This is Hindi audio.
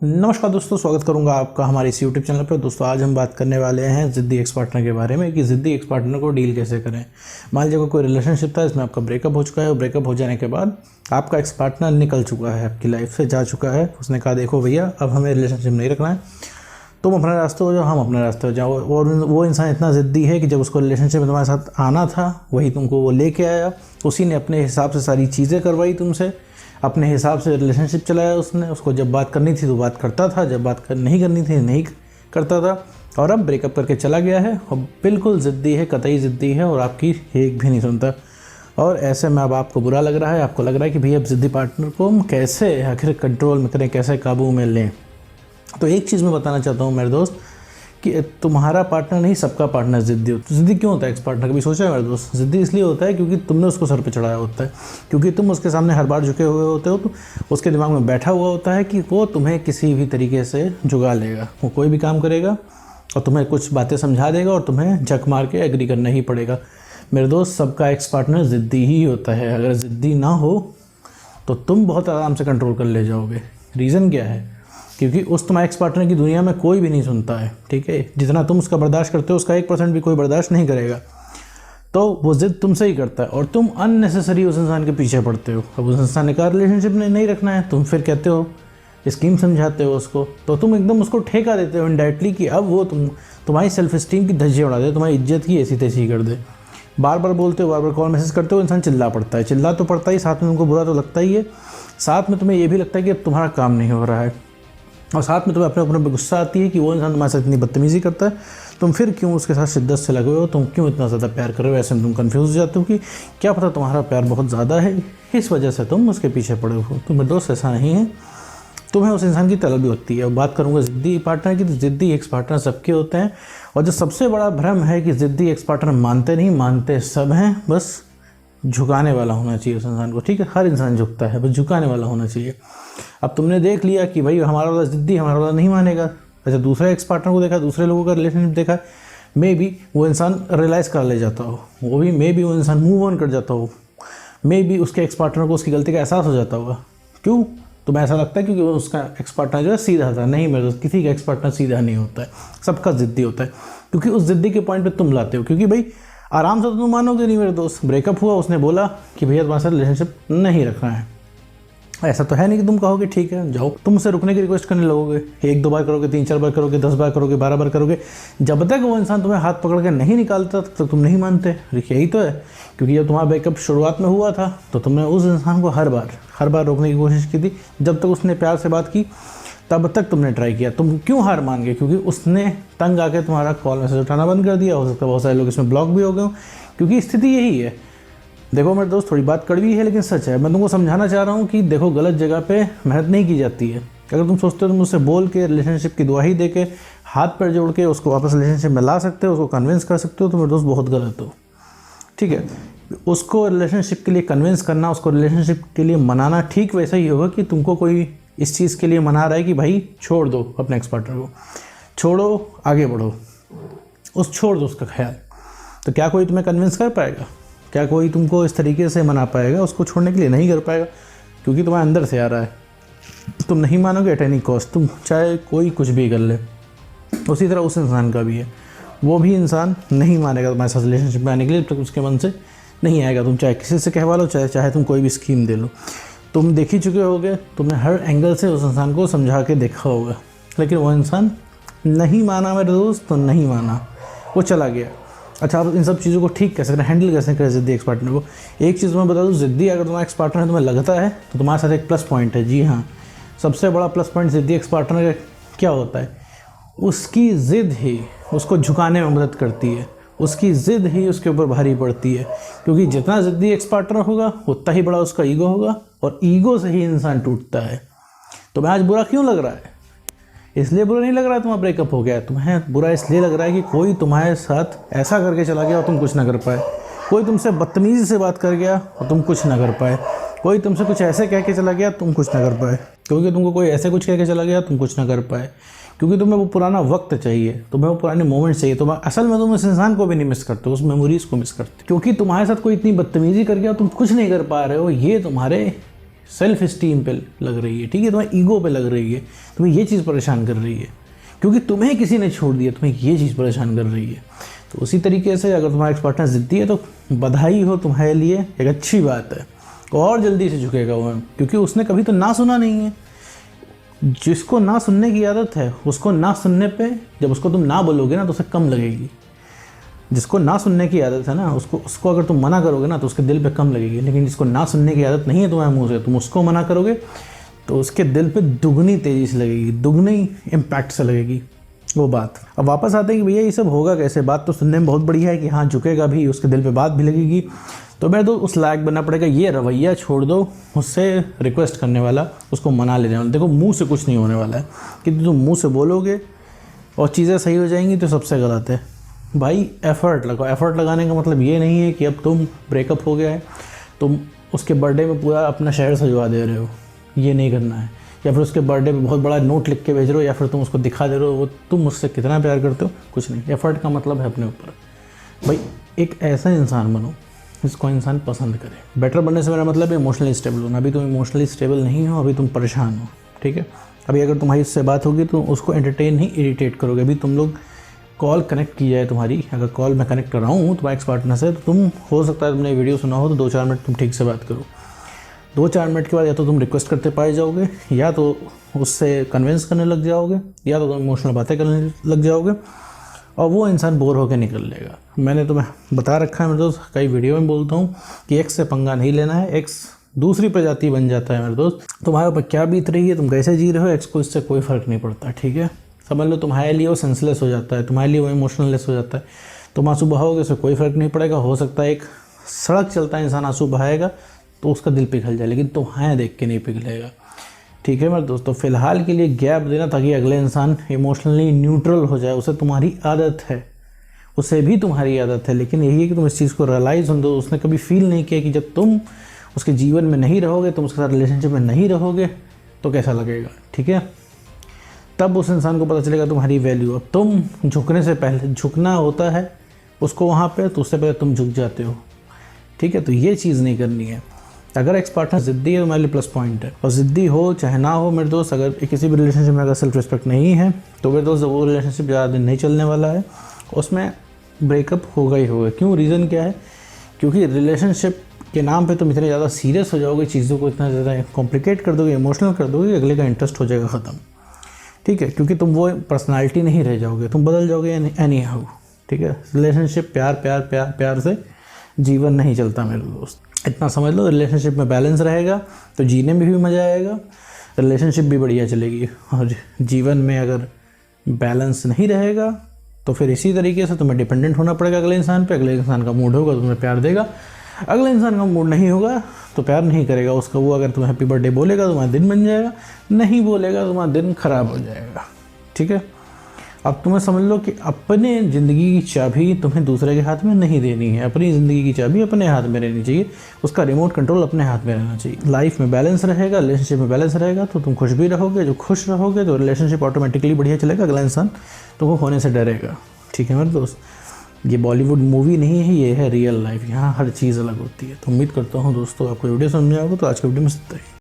नमस्कार दोस्तों, स्वागत करूंगा आपका हमारे इस यूट्यूब चैनल पर। दोस्तों आज हम बात करने वाले हैं ज़िद्दी एक्स पार्टनर के बारे में कि ज़िद्दी एक्स पार्टनर को डील कैसे करें। मान लीजिए कोई रिलेशनशिप था, इसमें आपका ब्रेकअप हो चुका है और ब्रेकअप हो जाने के बाद आपका एक्स पार्टनर निकल चुका है, आपकी लाइफ से जा चुका है। उसने कहा देखो भैया अब हमें रिलेशनशिप नहीं रखना है, तुम अपने रास्ते हो जाओ, हम अपने रास्ते हो जाओ। और वो इंसान इतना ज़िद्दी है कि जब उसको रिलेशनशिप में तुम्हारे साथ आना था वही तुमको वो लेके आया, उसी ने अपने हिसाब से सारी चीज़ें करवाई तुमसे, अपने हिसाब से रिलेशनशिप चलाया उसने। उसको जब बात करनी थी तो बात करता था, जब बात नहीं करनी थी नहीं करता था, और अब ब्रेकअप करके चला गया है और बिल्कुल ज़िद्दी है, कतई ज़िद्दी है और आपकी एक भी नहीं सुनता। और ऐसे में अब आपको बुरा लग रहा है, आपको लग रहा है कि भैया अब ज़िद्दी पार्टनर को हम कैसे आखिर कंट्रोल में करें, कैसे काबू में लें। तो एक चीज़ मैं बताना चाहता हूँ मेरे दोस्त कि तुम्हारा पार्टनर नहीं, सबका पार्टनर ज़िद्दी होता है। ज़िद्दी क्यों होता है एक्स पार्टनर, कभी सोचा है मेरे दोस्त? ज़िद्दी इसलिए होता है क्योंकि तुमने उसको सर पे चढ़ाया होता है, क्योंकि तुम उसके सामने हर बार झुके हुए होते हो, तो उसके दिमाग में बैठा हुआ होता है कि वो तुम्हें किसी भी तरीके से जुगा लेगा। वो कोई भी काम करेगा और तुम्हें कुछ बातें समझा देगा और तुम्हें झक मार के एग्री करना ही पड़ेगा। मेरे दोस्त सबका एक्स पार्टनर ज़िद्दी ही होता है। अगर ज़िद्दी ना हो तो तुम बहुत आराम से कंट्रोल कर ले जाओगे। रीज़न क्या है? क्योंकि उस तुम्हारे एक्स पार्टनर की दुनिया में कोई भी नहीं सुनता है, ठीक है। जितना तुम उसका बर्दाश्त करते हो उसका 1% भी कोई बर्दाश्त नहीं करेगा। तो वो ज़िद तुमसे ही करता है और तुम अननेसेसरी उस इंसान के पीछे पड़ते हो। अब उस इंसान ने कहा रिलेशनशिप नहीं रखना है, तुम फिर कहते हो, स्कीम समझाते हो उसको, तो तुम एकदम उसको ठेका देते हो इनडायरेक्टली कि अब वो तुम्हारी सेल्फ स्टीम की धज्जियाँ उड़ा दे, तुम्हारी इज्जत की ऐसी तैसी कर दे। बार बार बोलते हो, बार बार कॉल मैसेज करते हो, इंसान चिल्ला पड़ता है। चिल्ला तो पड़ता ही, साथ में तुमको बुरा तो लगता ही है, साथ में तुम्हें ये भी लगता है कि अब तुम्हारा काम नहीं हो रहा है, और साथ में तुम्हें अपने ऊपर गुस्सा आती है कि वो इंसान तुम्हारे साथ इतनी बदतमीज़ी करता है, तुम फिर क्यों उसके साथ शिद्दत से लगे हो, तुम क्यों इतना ज़्यादा प्यार कर रहे हो। ऐसे में तुम कन्फ्यूज़ हो जाते हो कि क्या पता तुम्हारा प्यार बहुत ज़्यादा है, इस वजह से तुम उसके पीछे पड़े हो। तो मेरे दोस्त ऐसा नहीं है, तुम्हें उस इंसान की तलब भी लगती है। बात करूँगा ज़िद्दी पार्टनर की, तो ज़िद्दी एक्स पार्टनर सबके होते हैं। और जो सबसे बड़ा भ्रम है कि ज़िद्दी एक्स पार्टनर मानते नहीं, मानते सब हैं, बस झुकाने वाला होना चाहिए उस इंसान को, ठीक है। हर इंसान झुकता है, बस झुकाने वाला होना चाहिए। अब तुमने देख लिया कि भाई हमारा वाला ज़िद्दी, हमारा वाला नहीं मानेगा। अच्छा, दूसरे एक्स पार्टनर को देखा, दूसरे लोगों का रिलेशनशिप देखा, मे बी वो इंसान रियलाइज़ कर ले जाता हो, वो भी मे बी वो इंसान मूव ऑन कर जाता हो, मे बी उसके एक्स पार्टनर को उसकी गलती का एहसास हो जाता होगा। क्यों? तुम्हें ऐसा लगता है क्योंकि उसका एक्स पार्टनर जो है सीधा था। नहीं मेरे दोस्त, किसी का एक्स पार्टनर सीधा नहीं होता है, सबका ज़िद्दी होता है। क्योंकि उस ज़िद्दी के पॉइंट पे तुम लाते हो, क्योंकि भाई आराम से तो तुम मानोगे नहीं मेरे दोस्त। ब्रेकअप हुआ, उसने बोला कि भैया तुम्हारे साथ रिलेशनशिप नहीं रखना है। ऐसा तो है नहीं कि तुम कहोगे ठीक है जाओ, तुम उसे रुकने की रिक्वेस्ट करने लगोगे। 1-2 बार करोगे, 3-4 बार करोगे, 10 बार करोगे, 12 बार करोगे। जब तक वो इंसान तुम्हें हाथ पकड़ के नहीं निकालता तब तक तुम नहीं मानते। यही तो है, क्योंकि जब तुम्हारा ब्रेकअप शुरुआत में हुआ था तो तुमने उस इंसान को हर बार रोकने की कोशिश की थी। जब तक उसने प्यार से बात की तब तक तुमने ट्राई किया। तुम क्यों हार मान गए? क्योंकि उसने तंग आके तुम्हारा कॉल मैसेज उठाना बंद कर दिया। हो सकता है बहुत सारे लोग इसमें ब्लॉक भी हो गए, क्योंकि स्थिति यही है। देखो मेरे दोस्त, थोड़ी बात कड़वी है लेकिन सच है। मैं तुमको समझाना चाह रहा हूँ कि देखो गलत जगह पे मेहनत नहीं की जाती है। अगर तुम सोचते हो तुम उससे बोल के, रिलेशनशिप की दुआही दे के, हाथ पैर जोड़ के उसको वापस रिलेशनशिप में ला सकते हो, उसको कन्विंस कर सकते हो, तो मेरे दोस्त बहुत गलत हो, ठीक है। उसको रिलेशनशिप के लिए कन्विंस करना, उसको रिलेशनशिप के लिए मनाना ठीक वैसा ही होगा कि तुमको कोई इस चीज़ के लिए मना रहा है कि भाई छोड़ दो अपने एक्स पार्टनर को, छोड़ो, आगे बढ़ो, छोड़ दो उसका ख्याल। तो क्या कोई तुम्हें कन्विंस कर पाएगा? क्या कोई तुमको इस तरीके से मना पाएगा उसको छोड़ने के लिए? नहीं कर पाएगा, क्योंकि तुम्हारे अंदर से आ रहा है। तुम नहीं मानोगे एट एनी कॉस्ट, तुम चाहे कोई कुछ भी कर ले। उसी तरह उस इंसान का भी है, वो भी इंसान नहीं मानेगा तुम्हारे साथ रिलेशनशिप में आने के लिए जब तक उसके मन से नहीं आएगा। तुम चाहे किसी से कहवा लो, चाहे तुम कोई भी स्कीम दे लो। तुम देख ही चुके होगे, तुमने हर एंगल से उस इंसान को समझा के देखा होगा, लेकिन वो इंसान नहीं माना मेरे दोस्त, तो नहीं माना, वो चला गया। अच्छा, आप इन सब चीज़ों को ठीक कैसे करें, हैंडल कैसे करें ज़िद्दी एक्स पार्टनर को? एक चीज़ मैं बता दूँ, ज़िद्दी अगर तुम्हारा एक्स पार्टनर तुम्हें लगता है तो तुम्हारे साथ एक प्लस पॉइंट है। जी हाँ, सबसे बड़ा प्लस पॉइंट ज़िद्दी एक्स पार्टनर का क्या होता है? उसकी ज़िद ही उसको झुकाने में मदद करती है, उसकी ज़िद ही उसके ऊपर भारी पड़ती है। क्योंकि जितना ज़िद्दी एक्स पार्टनर होगा उतना ही बड़ा उसका ईगो होगा, और ईगो से ही इंसान टूटता है। तुम्हें आज बुरा क्यों लग रहा है? इसलिए बुरा नहीं लग रहा है तुम्हारा ब्रेकअप हो गया, तुम्हें बुरा इसलिए लग रहा है कि कोई तुम्हारे साथ ऐसा करके चला गया और तुम कुछ ना कर पाए। कोई तुमसे बदतमीज़ी से बात कर गया और तुम कुछ ना कर पाए। कोई तुमसे कुछ ऐसे कह के चला गया, तुम कुछ ना कर पाए। क्योंकि तुमको कोई ऐसे कुछ कह के चला गया, तुम कुछ ना कर पाए। क्योंकि तुम्हें वो पुराना वक्त चाहिए, तुम्हें वो पुराने मोमेंट्स चाहिए। तुम असल में तुम उस इंसान को भी नहीं मिस करते, उस मेमोरीज़ को मिस करते, क्योंकि तुम्हारे साथ कोई इतनी बदतमीज़ी कर गया तुम कुछ नहीं कर पा रहे हो। ये तुम्हारे सेल्फ स्टीम पे लग रही है, ठीक है, तुम्हारे ईगो पे लग रही है, तुम्हें ये चीज़ परेशान कर रही है, क्योंकि तुम्हें किसी ने छोड़ दिया, तुम्हें ये चीज़ परेशान कर रही है। तो उसी तरीके से अगर तुम्हारा एक्स पार्टनर ज़िद्दी है तो बधाई हो, तुम्हारे लिए एक अच्छी बात है, और जल्दी से झुकेगा वो, क्योंकि उसने कभी तो ना सुना नहीं है। जिसको ना सुनने की आदत है उसको ना सुनने पे जब उसको तुम ना बोलोगे ना तो उसे कम लगेगी। जिसको ना सुनने की आदत है ना उसको अगर तुम मना करोगे ना तो उसके दिल पे कम लगेगी। लेकिन जिसको ना सुनने की आदत नहीं है तुम्हारे मुंह से, तुम उसको मना करोगे तो उसके दिल पे दुगनी तेज़ी से लगेगी, दुगनी इम्पैक्ट से लगेगी वो बात। अब वापस आते हैं कि भैया ये सब होगा कैसे। बात तो सुनने में बहुत बढ़िया है कि हाँ झुकेगा भी, उसके दिल पे बात भी लगेगी, तो मैं तो उस लायक बनना पड़ेगा। ये रवैया छोड़ दो उससे रिक्वेस्ट करने वाला, उसको मना लेने वाला। देखो मुंह से कुछ नहीं होने वाला है, कि तुम मुंह से बोलोगे और चीज़ें सही हो जाएंगी तो सबसे गलत है। भाई एफ़र्ट लगाओ। एफ़र्ट लगाने का मतलब ये नहीं है कि अब तुम ब्रेकअप हो गया है तुम उसके बर्थडे में पूरा अपना शहर सजवा दे रहे हो, ये नहीं करना है। या फिर उसके बर्थडे पे बहुत बड़ा नोट लिख के भेज रहे हो, या फिर तुम उसको दिखा दे रहे हो वो तुम मुझसे कितना प्यार करते हो, कुछ नहीं। एफ़र्ट का मतलब है अपने ऊपर। भाई एक ऐसा इंसान बनो जिसको इंसान पसंद करे। बेटर बनने से मेरा मतलब है इमोशनली स्टेबल होना। अभी तुम इमोशनली स्टेबल नहीं हो, अभी तुम परेशान हो, ठीक है। अभी अगर तुम्हारी इससे बात होगी तो उसको एंटरटेन नहीं इरिटेट करोगे। अभी तुम लोग कॉल कनेक्ट की जाए तुम्हारी, अगर कॉल मैं कनेक्ट कर रहा हूँ तुम्हारे एक्स पार्टनर से, तो तुम हो सकता है तुमने वीडियो सुना हो तो 2-4 मिनट तुम ठीक से बात करो। 2-4 मिनट के बाद या तो तुम रिक्वेस्ट करते पाए जाओगे, या तो उससे कन्विंस करने लग जाओगे, या तो तुम इमोशनल बातें करने लग जाओगे और वो इंसान बोर होकर निकल लेगा। मैंने तुम्हें बता रखा है मेरे दोस्त, कई वीडियो में बोलता हूँ कि एक्स से पंगा नहीं लेना है। एक्स दूसरी प्रजाति बन जाता है मेरे दोस्त। तुम्हारे ऊपर क्या बीत रही है, तुम कैसे जी रहे हो, एक्स को इससे कोई फ़र्क नहीं पड़ता, ठीक है। समझ लो तुम्हारे लिए वो सेंसलेस हो जाता है, तुम्हारे लिए वो इमोशनलेस हो जाता है। तुम आंसू बहाओगे उससे कोई फ़र्क नहीं पड़ेगा। हो सकता है एक सड़क चलता है इंसान आंसू बहाएगा तो उसका दिल पिघल जाए, लेकिन तुम्हारे देख के नहीं पिघलेगा, ठीक है मेरे दोस्तों। फ़िलहाल के लिए गैप देना ताकि अगले इंसान इमोशनली न्यूट्रल हो जाए। उसे तुम्हारी आदत है, उसे भी तुम्हारी आदत है, लेकिन यही है कि तुम इस चीज़ को रियलाइज़ हो दो। उसने कभी फील नहीं किया कि जब तुम उसके जीवन में नहीं रहोगे, तुम उसके साथ रिलेशनशिप में नहीं रहोगे तो कैसा लगेगा, ठीक है। तब उस इंसान को पता चलेगा तुम्हारी वैल्यू। अब तुम झुकने से पहले, झुकना होता है उसको वहाँ पे, तो उससे पहले तुम झुक जाते हो, ठीक है। तो ये चीज़ नहीं करनी है। अगर एक्स पार्टनर ज़िद्दी है तो हमारे लिए प्लस पॉइंट है, और ज़िद्दी हो चाहे ना हो मेरे दोस्त, अगर किसी भी रिलेशनशिप में अगर सेल्फ रिस्पेक्ट नहीं है तो मेरे दोस्त वो रिलेशनशिप ज़्यादा दिन नहीं चलने वाला है, उसमें ब्रेकअप होगा ही होगा। क्यों, रीज़न क्या है, क्योंकि रिलेशनशिप के नाम पे तुम इतने ज़्यादा सीरियस हो जाओगे, चीज़ों को इतना ज़्यादा कॉम्प्लिकेट कर दोगे, इमोशनल कर दोगे, अगले का इंटरेस्ट हो जाएगा ख़त्म, ठीक है। क्योंकि तुम वो पर्सनालिटी नहीं रह जाओगे, तुम बदल जाओगे एनी हाउ, ठीक है। रिलेशनशिप प्यार प्यार प्यार प्यार से जीवन नहीं चलता मेरे दोस्त, इतना समझ लो। रिलेशनशिप में बैलेंस रहेगा तो जीने में भी मज़ा आएगा, रिलेशनशिप भी बढ़िया चलेगी। और जीवन में अगर बैलेंस नहीं रहेगा तो फिर इसी तरीके से तुम्हें डिपेंडेंट होना पड़ेगा अगले इंसान पे। अगले इंसान का मूड होगा तो तुम्हें प्यार देगा, अगले इंसान का मूड नहीं होगा तो प्यार नहीं करेगा उसका। वो अगर तुम्हें हैप्पी बर्थडे बोलेगा तुम्हारा दिन बन जाएगा, नहीं बोलेगा तुम्हारा दिन खराब हो जाएगा, ठीक है। अब तुम्हें समझ लो कि अपने ज़िंदगी की चाबी तुम्हें दूसरे के हाथ में नहीं देनी है, अपनी ज़िंदगी की चाबी अपने हाथ में रहनी चाहिए, उसका रिमोट कंट्रोल अपने हाथ में रहना चाहिए। लाइफ में बैलेंस रहेगा, रिलेशनशिप में बैलेंस रहेगा तो तुम खुश भी रहोगे। जो खुश रहोगे तो रिलेशनशिप ऑटोमेटिकली बढ़िया चलेगा, अगला इंसान तुमको होने से डरेगा, ठीक है मेरे दोस्त। ये बॉलीवुड मूवी नहीं है, ये है रियल लाइफ, यहाँ हर चीज़ अलग होती है। तो उम्मीद करता हूँ दोस्तों आपको वीडियो समझ में आएगा। तो आज के वीडियो में इतना ही।